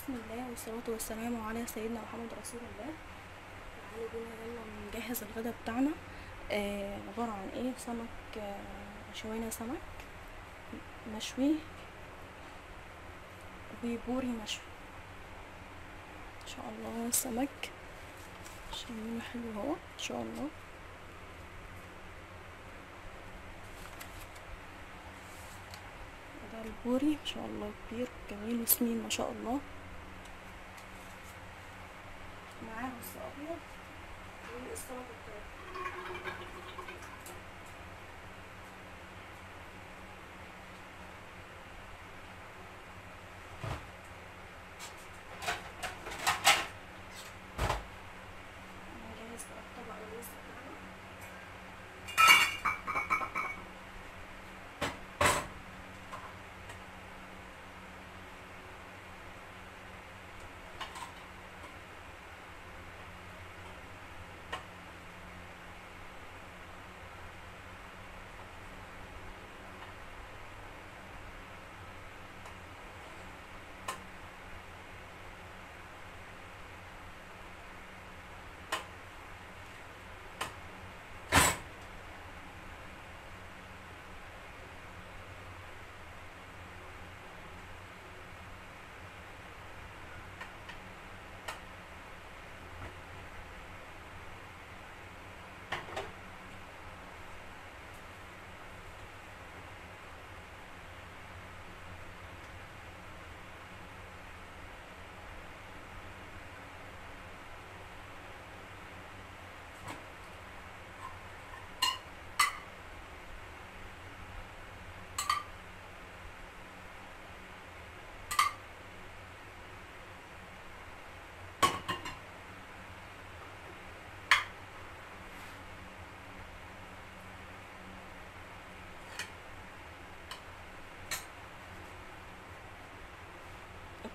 بسم الله والصلاة والسلام على سيدنا محمد رسول الله. تعالوا بينا يلا نجهز الغدا بتاعنا. عبارة عن ايه؟ سمك، شوينا سمك مشوي وبوري مشوي ان شاء الله. سمك شايفينه حلو اهو ان شاء الله. ده البوري ما شاء الله كبير جميل وسمين ما شاء الله. معاه رز ابيض والسلطة بتاعته. هنجهز بقى الطبق الرز بتاعنا.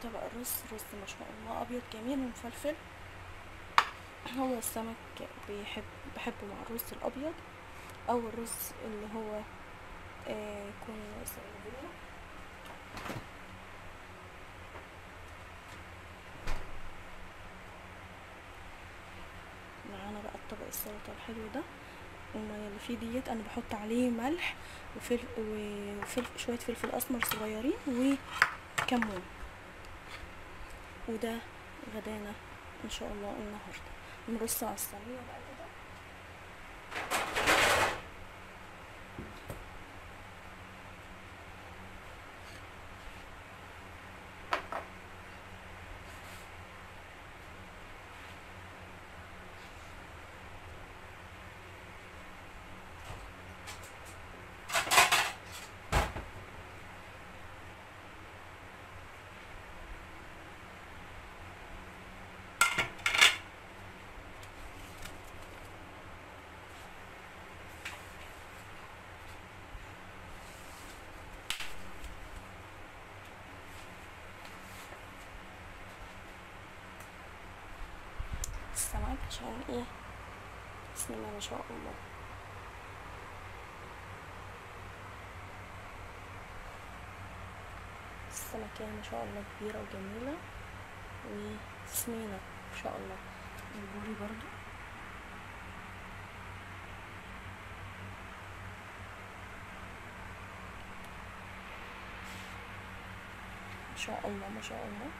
طبق الرز رز ما شاء الله ابيض جميل ومفلفل. هو السمك بحبه مع الرز الابيض او الرز اللي هو يكون صيادية. معانا بقى الطبق السلطة الحلو ده. المية اللي فيه ديت انا بحط عليه ملح شوية فلفل اسمر صغيرين وكمون. وده غدانا ان شاء الله النهارده. نرص على الصينية بقى كده. السمك عشان ايه؟ بسم الله ما شاء الله. السمكية ما شاء الله كبيرة وجميلة وسمينة ما شاء الله. البوري برضو ما شاء الله ما شاء الله.